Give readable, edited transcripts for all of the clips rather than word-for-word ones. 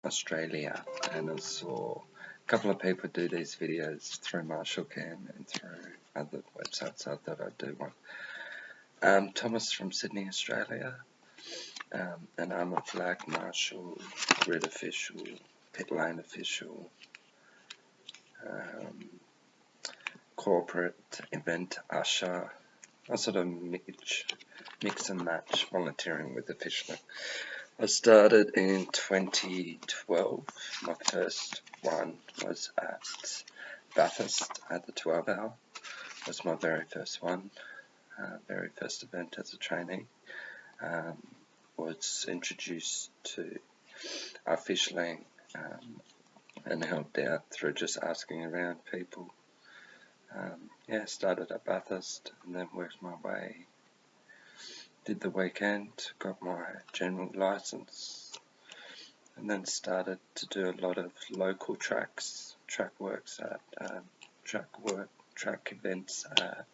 Australia, and I saw a couple of people do these videos through Marshall and through other websites. So I thought I'd do one. Thomas from Sydney, Australia, and I'm a flag marshal, grid official, pit lane official, corporate event usher. I sort of mix and match volunteering with officialing. I started in 2012. My first one was at Bathurst at the 12 hour. Was my very first one, very first event as a trainee. Was introduced to officialing and helped out through just asking around people. Started at Bathurst and then worked my way. Did the weekend, got my general license, and then started to do a lot of local track works at track events at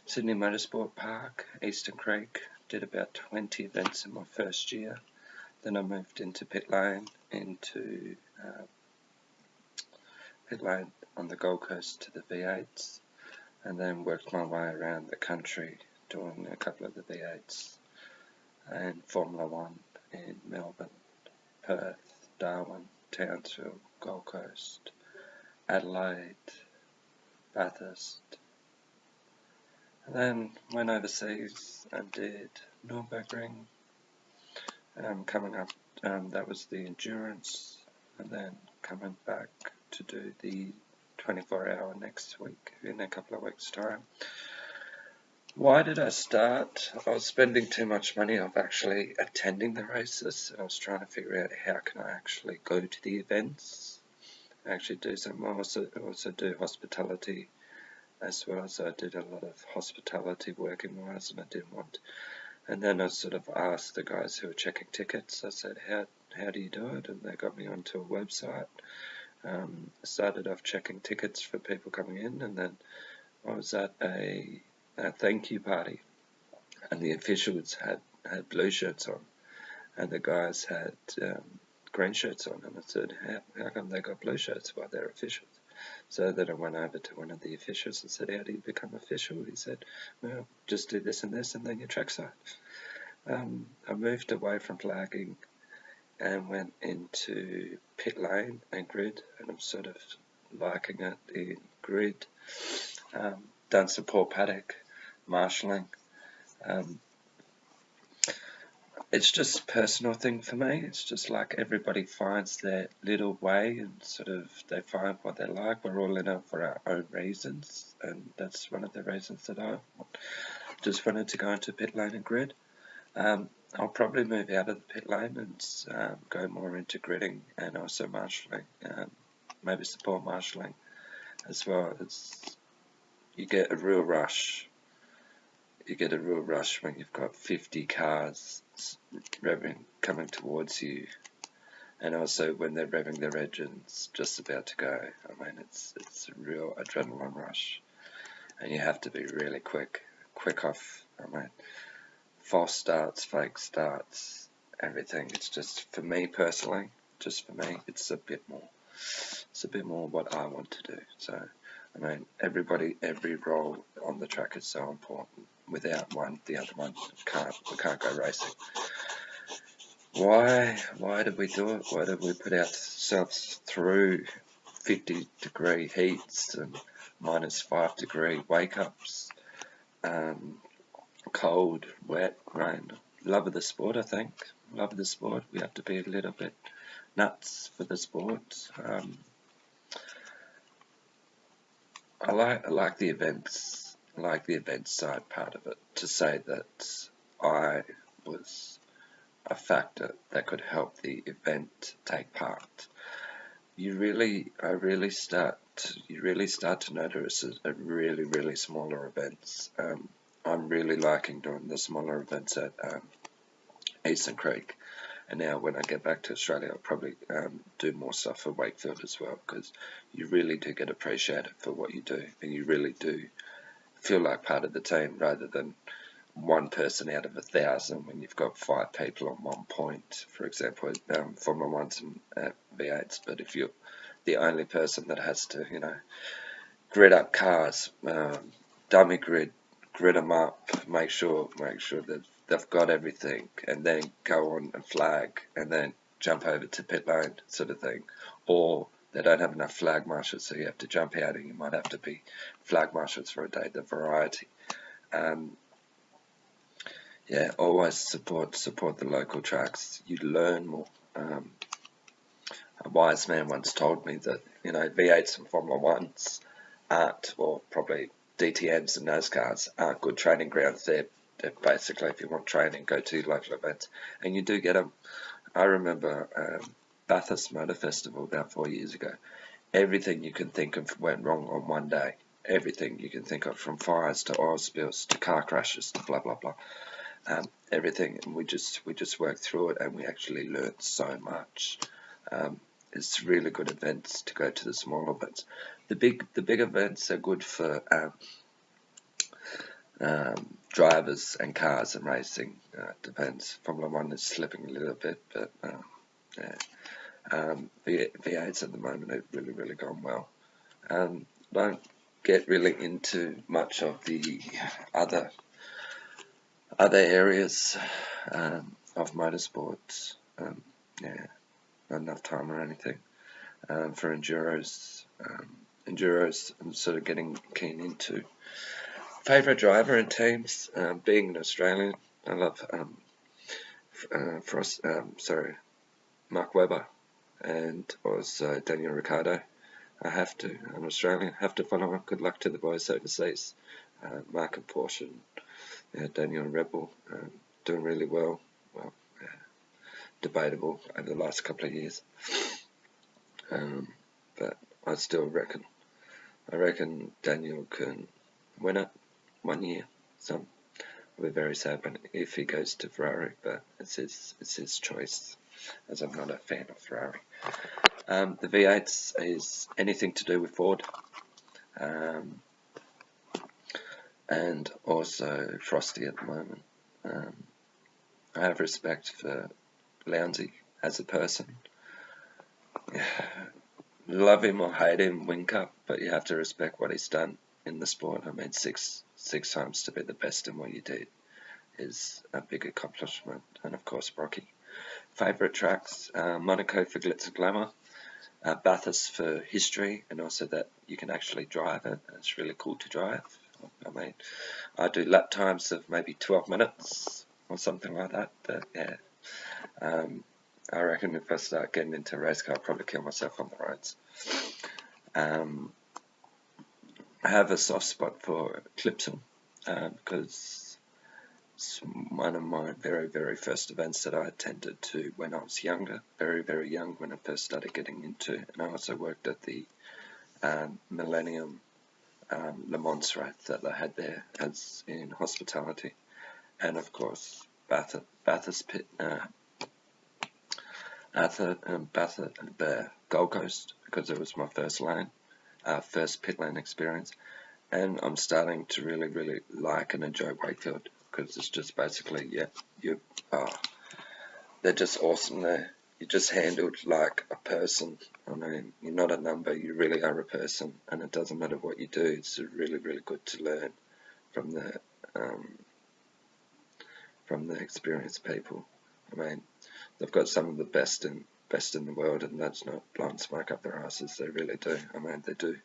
Sydney Motorsport Park, Eastern Creek. Did about 20 events in my first year. Then I moved into pit lane on the Gold Coast to the V8s, and then worked my way around the country doing a couple of the V8s and Formula 1 in Melbourne, Perth, Darwin, Townsville, Gold Coast, Adelaide, Bathurst. And then went overseas and did Nürburgring. Coming up, that was the endurance, and then coming back to do the 24-hour next week in a couple of weeks' time. Why did I start? I was spending too much money of actually attending the races, and I was trying to figure out how can I actually go to the events, actually do something. I also do hospitality as well, so I did a lot of hospitality working wise, and I didn't want. And then I sort of asked the guys who were checking tickets. I said, how do you do it? And they got me onto a website. I started off checking tickets for people coming in, and then I was at a thank you party, and the officials had blue shirts on, and the guys had green shirts on, and I said, how come they got blue shirts while they're officials? So then I went over to one of the officials and said, how do you become official? He said, well, just do this and this, and then you're trackside. I moved away from flagging and went into pit lane and grid, and I'm sort of liking it in grid. Done some poor paddock marshalling. It's just a personal thing for me. It's just like everybody finds their little way and sort of they find what they like. We're all in it for our own reasons, and that's one of the reasons that I just wanted to go into pit lane and grid. I'll probably move out of the pit lane and go more into gridding and also marshalling, maybe support marshalling as well. You get a real rush. You get a real rush when you've got 50 cars revving coming towards you, and also when they're revving their engines just about to go. I mean, it's a real adrenaline rush, and you have to be really quick off. I mean, false starts, fake starts, everything. It's just, for me personally, it's a bit more what I want to do. So, I mean, every role on the track is so important. Without one, the other one we can't go racing. Why did we do it? Why did we put ourselves through 50-degree heats and -5-degree wake-ups, cold, wet, rain? Love of the sport, I think. Love of the sport. We have to be a little bit nuts for the sport. I like the events. I like the event side part of it. To say that I was a factor that could help the event take part, you really start to notice a really smaller events. I'm really liking doing the smaller events at Eastern Creek. And now when I get back to Australia, I'll probably do more stuff for Wakefield as well, because you really do get appreciated for what you do, and you really do feel like part of the team rather than one person out of 1,000 when you've got 5 people on 1 point, for example, Formula Ones and V8s. But if you're the only person that has to, grid up cars, dummy grid them up, make sure that they've got everything, and then go on and flag, and then jump over to pit lane, sort of thing. Or they don't have enough flag marshals, so you have to jump out, and you might have to be flag marshals for a day. The variety. Yeah, always support the local tracks. You learn more. A wise man once told me that V8s and Formula Ones aren't, or probably DTMs and NASCARs aren't good training grounds. They're basically, if you want training, go to local events, and you do get them. I remember Bathurst Motor Festival about 4 years ago. Everything you can think of went wrong on one day. Everything you can think of, from fires to oil spills to car crashes to blah blah blah. Everything, and we just worked through it, and we actually learned so much. It's really good events to go to. The smaller events. The big events are good for drivers and cars and racing. Depends. Formula One is slipping a little bit, but yeah. V8s at the moment have really gone well. Don't get really into much of the other areas of motorsports. Yeah, not enough time or anything. For enduros, I'm sort of getting keen into. Favourite driver and teams, being an Australian, I love Mark Webber, and also Daniel Ricciardo. I'm Australian, have to follow him. Good luck to the boys overseas. Mark and Porsche, and Daniel and Red Bull, doing really well. Well, debatable over the last couple of years. But I still reckon Daniel can win it 1 year. So I'll be very sad if he goes to Ferrari, but it's his choice, as I'm not a fan of Ferrari. The V8s is anything to do with Ford, and also Frosty at the moment. I have respect for Lowndesy as a person. Love him or hate him, wink up, but you have to respect what he's done in the sport. I mean, six times to be the best in what you did is a big accomplishment. And of course, Brocky. Favourite tracks: Monaco for glitz and glamour, Bathurst for history, and also that you can actually drive it. It's really cool to drive. I mean, I do lap times of maybe 12 minutes or something like that. But yeah, I reckon if I start getting into a race car, I'll probably kill myself on the roads. I have a soft spot for Clipsal, because it's one of my very first events that I attended to when I was younger, very young, when I first started getting into it. And I also worked at the Millennium Le Mans race that they had there as in hospitality, and of course Bathurst pit. The Gold Coast, because it was my first pit lane experience, and I'm starting to really like and enjoy Wakefield, because it's just basically, they're just awesome there. You're just handled like a person. I mean, you're not a number, you really are a person, and it doesn't matter what you do. It's really good to learn from the experienced people. I mean, they've got some of the best in the world, and that's not blowing smoke up their asses. They really do. I mean, they do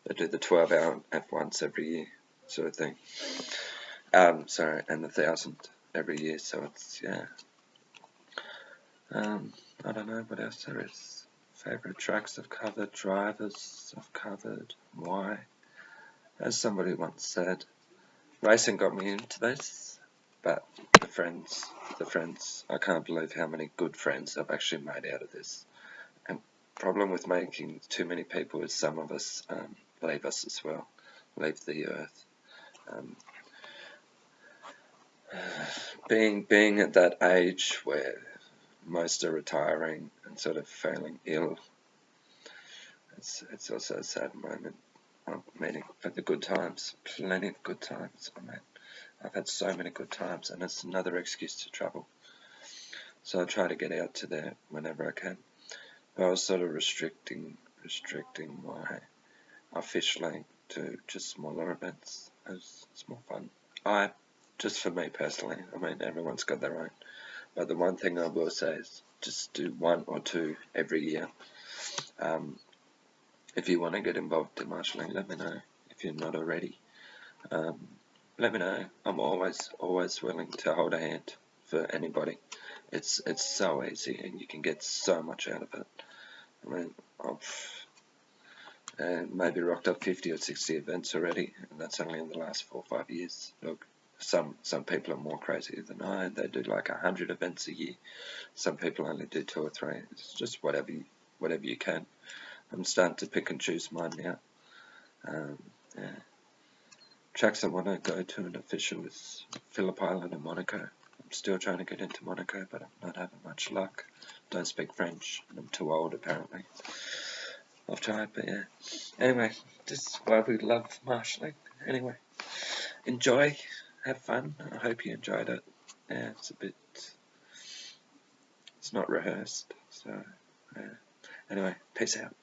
the 12-hour F1s every year, sort of thing. And the 1,000 every year. So it's I don't know what else there is. Favorite tracks I've covered, drivers I've covered, why? As somebody once said, racing got me into this, but the friends, I can't believe how many good friends I've actually made out of this. And problem with making too many people is some of us leave us as well, leave the earth. Being at that age where most are retiring and sort of failing ill, it's also a sad moment. But the good times, plenty of good times. I mean, I've had so many good times, and it's another excuse to travel. So I try to get out to there whenever I can. But I was sort of restricting my fish length to just smaller events. It's more fun. Just for me personally, I mean, everyone's got their own. But the one thing I will say is just do 1 or 2 every year. If you want to get involved in marshalling, let me know. If you're not already, let me know. I'm always willing to hold a hand for anybody. It's so easy, and you can get so much out of it. I mean, I've maybe rocked up 50 or 60 events already, and that's only in the last 4 or 5 years. Look, some people are more crazy than I. They do like 100 events a year. Some people only do 2 or 3. It's just whatever you can. I'm starting to pick and choose mine now. Yeah. Tracks I want to go to and official is Phillip Island and Monaco. I'm still trying to get into Monaco, but I'm not having much luck. Don't speak French, and I'm too old apparently. I've tried, but yeah. Anyway, this is why we love marshalling. Anyway, enjoy, have fun. I hope you enjoyed it. Yeah, it's not rehearsed, so yeah. Anyway, peace out.